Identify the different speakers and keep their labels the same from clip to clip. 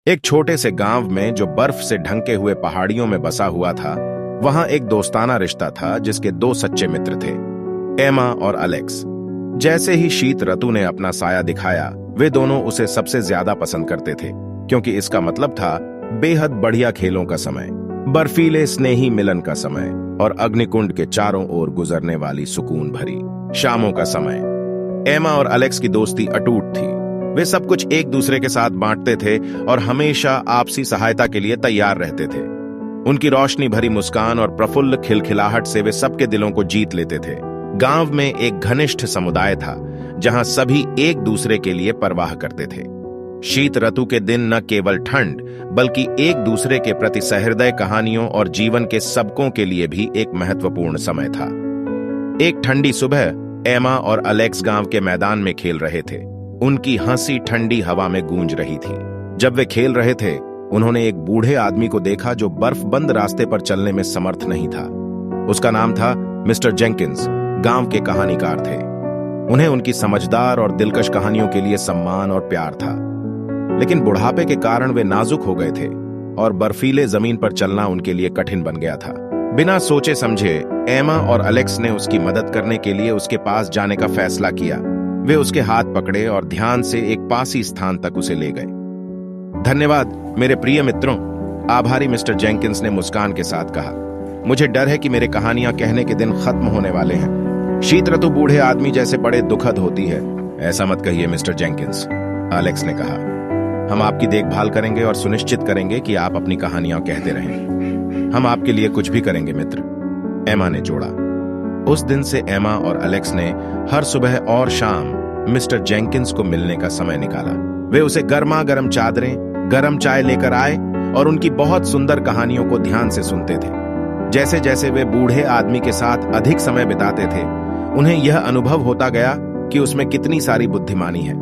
Speaker 1: एक छोटे से गांव में जो बर्फ से ढंके हुए पहाड़ियों में बसा हुआ था, वहां एक दोस्ताना रिश्ता था जिसके दो सच्चे मित्र थे, एमा और अलेक्स। जैसे ही शीत ऋतु ने अपना साया दिखाया, वे दोनों उसे सबसे ज्यादा पसंद करते थे, क्योंकि इसका मतलब था बेहद बढ़िया खेलों का समय, बर्फीले स्नेही मिलन का समय और अग्निकुंड के चारों ओर गुजरने वाली सुकून भरी शामों का समय। एमा और अलेक्स की दोस्ती अटूट थी। वे सब कुछ एक दूसरे के साथ बांटते थे और हमेशा आपसी सहायता के लिए तैयार रहते थे। उनकी रोशनी भरी मुस्कान और प्रफुल्ल खिलखिलाहट से वे सबके दिलों को जीत लेते थे। गांव में एक घनिष्ठ समुदाय था जहां सभी एक दूसरे के लिए परवाह करते थे। शीत ऋतु के दिन न केवल ठंड बल्कि एक दूसरे के प्रति सहृदय कहानियों और जीवन के सबकों के लिए भी एक महत्वपूर्ण समय था। एक ठंडी सुबह एमा और अलेक्स गांव के मैदान में खेल रहे थे। उनकी हंसी ठंडी हवा में गूंज रही थी। जब वे खेल रहे थे, उन्होंने एक बूढ़े आदमी को देखा जो बर्फबंद रास्ते पर चलने में समर्थ नहीं था। उसका नाम था मिस्टर जेंकिंस। गांव के कहानीकार थे। उन्हें उनकी समझदार और दिलकश कहानियों के लिए सम्मान और प्यार था, लेकिन बुढ़ापे के कारण वे नाजुक हो गए थे और बर्फीले जमीन पर चलना उनके लिए कठिन बन गया था। बिना सोचे समझे एमा और अलेक्स ने उसकी मदद करने के लिए उसके पास जाने का फैसला किया। वे उसके हाथ पकड़े और ध्यान से एक पासी स्थान तक उसे ले गए। धन्यवाद मेरे प्रिय मित्रों, आभारी मिस्टर जेंकिंस ने मुस्कान के साथ कहा। मुझे डर है कि मेरे कहानियां कहने के दिन खत्म होने वाले हैं। शीत ऋतु बूढ़े आदमी जैसे बड़े दुखद होती है। ऐसा मत कहिए मिस्टर जेंकिंस, अलेक्स ने कहा। हम आपकी देखभाल करेंगे और सुनिश्चित करेंगे कि आप अपनी कहानियां कहते रहें। हम आपके लिए कुछ भी करेंगे मित्र, एमा ने जोड़ा। उस दिन से एमा और अलेक्स ने हर सुबह और शाम मिस्टर जेंकिंस को मिलने का समय निकाला। वे उसे गर्मा गर्म चादरें, गर्म चाय लेकर आए और उनकी बहुत सुंदर कहानियों को ध्यान से सुनते थे। जैसे जैसे वे बूढ़े आदमी के साथ अधिक समय बिताते थे, उन्हें यह अनुभव होता गया कि उसमें कितनी सारी बुद्धिमानी है।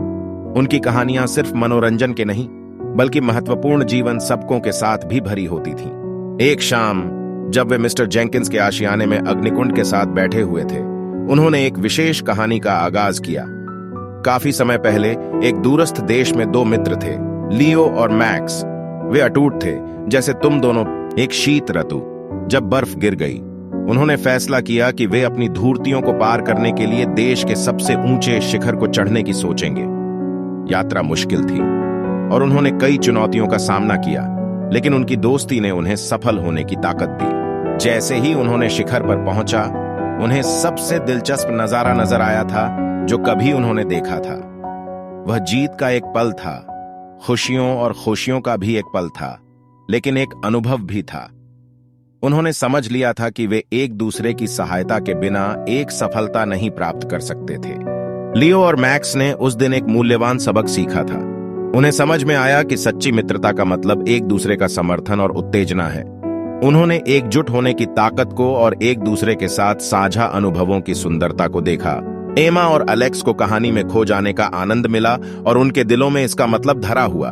Speaker 1: उनकी कहानियां सिर्फ मनोरंजन के नहीं बल्कि महत्वपूर्ण जीवन सबकों के साथ भी भरी होती थीं। एक शाम जब वे मिस्टर जेंकिंस के आशियाने में अग्निकुंड के साथ बैठे हुए थे, उन्होंने एक विशेष कहानी का आगाज किया। काफी समय पहले एक दूरस्थ देश में दो मित्र थे, लियो और मैक्स। वे अटूट थे जैसे तुम दोनों। एक शीत ऋतु जब बर्फ गिर गई, उन्होंने फैसला किया कि वे अपनी धूर्तियों को पार करने के लिए देश के सबसे ऊंचे शिखर को चढ़ने की सोचेंगे। यात्रा मुश्किल थी और उन्होंने कई चुनौतियों का सामना किया, लेकिन उनकी दोस्ती ने उन्हें सफल होने की ताकत दी। जैसे ही उन्होंने शिखर पर पहुंचा, उन्हें सबसे दिलचस्प नजारा नजर आया था जो कभी उन्होंने देखा था। वह जीत का एक पल था, खुशियों और खुशियों का भी एक पल था, लेकिन एक अनुभव भी था। उन्होंने समझ लिया था कि वे एक दूसरे की सहायता के बिना एक सफलता नहीं प्राप्त कर सकते थे। लियो और मैक्स ने उस दिन एक मूल्यवान सबक सीखा था। उन्हें समझ में आया कि सच्ची मित्रता का मतलब एक दूसरे का समर्थन और उत्तेजना है। उन्होंने एकजुट होने की ताकत को और एक दूसरे के साथ साझा अनुभवों की सुंदरता को देखा। एमा और अलेक्स को कहानी में खो जाने का आनंद मिला और उनके दिलों में इसका मतलब धरा हुआ।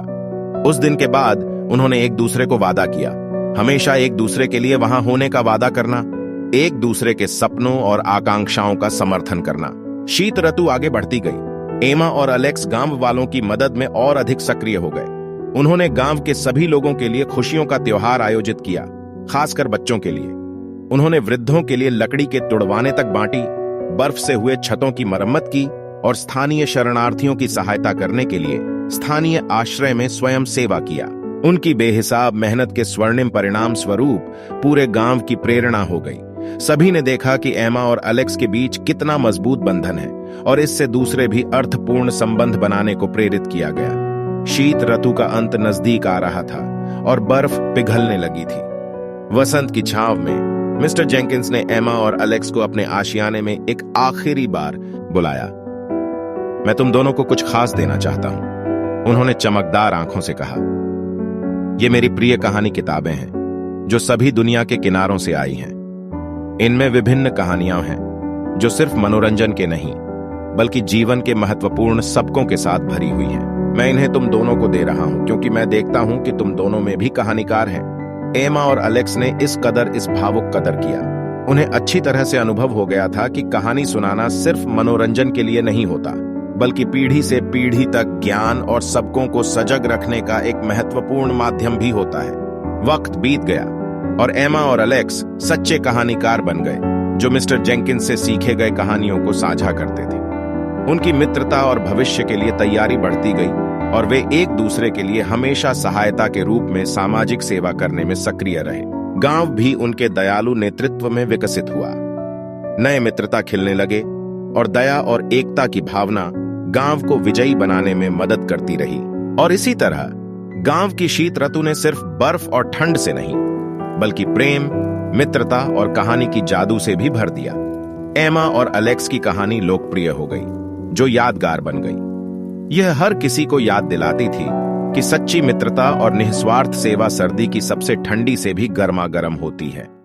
Speaker 1: उस दिन के बाद उन्होंने एक दूसरे को वादा किया, हमेशा एक दूसरे के लिए वहां होने का वादा करना, एक दूसरे के सपनों और आकांक्षाओं का समर्थन करना। शीत ऋतु आगे बढ़ती गई। एमा और अलेक्स गांव वालों की मदद में और अधिक सक्रिय हो गए। उन्होंने गांव के सभी लोगों के लिए खुशियों का त्योहार आयोजित किया, खासकर बच्चों के लिए। उन्होंने वृद्धों के लिए लकड़ी के तुड़वाने तक बांटी, बर्फ से हुए छतों की मरम्मत की और स्थानीय शरणार्थियों की सहायता करने के लिए स्थानीय आश्रय में स्वयं सेवा किया। उनकी बेहिसाब मेहनत के स्वर्णिम परिणाम स्वरूप पूरे गांव की प्रेरणा हो गई। सभी ने देखा कि एमा और अलेक्स के बीच कितना मजबूत बंधन है और इससे दूसरे भी अर्थपूर्ण संबंध बनाने को प्रेरित किया गया। शीत ऋतु का अंत नजदीक आ रहा था और बर्फ पिघलने लगी थी। वसंत की छांव में मिस्टर जेंकिंस ने एमा और अलेक्स को अपने आशियाने में एक आखिरी बार बुलाया। मैं तुम दोनों को कुछ खास देना चाहता हूं, उन्होंने चमकदार आंखों से कहा। ये मेरी प्रिय कहानी किताबें हैं जो सभी दुनिया के किनारों से आई हैं। इनमें विभिन्न कहानियां हैं जो सिर्फ मनोरंजन के नहीं बल्कि जीवन के महत्वपूर्ण सबकों के साथ भरी हुई हैं। मैं इन्हें तुम दोनों को दे रहा हूं क्योंकि मैं देखता हूं कि तुम दोनों में भी कहानीकार हैं। एमा और अलेक्स ने इस भावुक कदर किया। उन्हें अच्छी तरह से अनुभव हो गया था कि कहानी सुनाना सिर्फ मनोरंजन के लिए नहीं होता, बल्कि पीढ़ी से पीढ़ी तक ज्ञान और सबकों को सजग रखने का एक महत्वपूर्ण माध्यम भी होता है। वक्त बीत गया और एमा और अलेक्स सच्चे कहानीकार बन गए, जो मिस्टर जेंकिंस से सीखे गए कहानियों को साझा करते थे। उनकी मित्रता और भविष्य के लिए तैयारी बढ़ती गई और वे एक दूसरे के लिए हमेशा सहायता के रूप में सामाजिक सेवा करने में सक्रिय रहे। गांव भी उनके दयालु नेतृत्व में विकसित हुआ। नए मित्रता खिलने लगे और दया और एकता की भावना गांव को विजयी बनाने में मदद करती रही। और इसी तरह गांव की शीत ऋतु ने सिर्फ बर्फ और ठंड से नहीं, बल्कि प्रेम, मित्रता और कहानी की जादू से भी भर दिया। एमा और अलेक्स की कहानी लोकप्रिय हो गई, जो यादगार बन गई। यह हर किसी को याद दिलाती थी कि सच्ची मित्रता और निस्वार्थ सेवा सर्दी की सबसे ठंडी से भी गर्मागर्म होती है।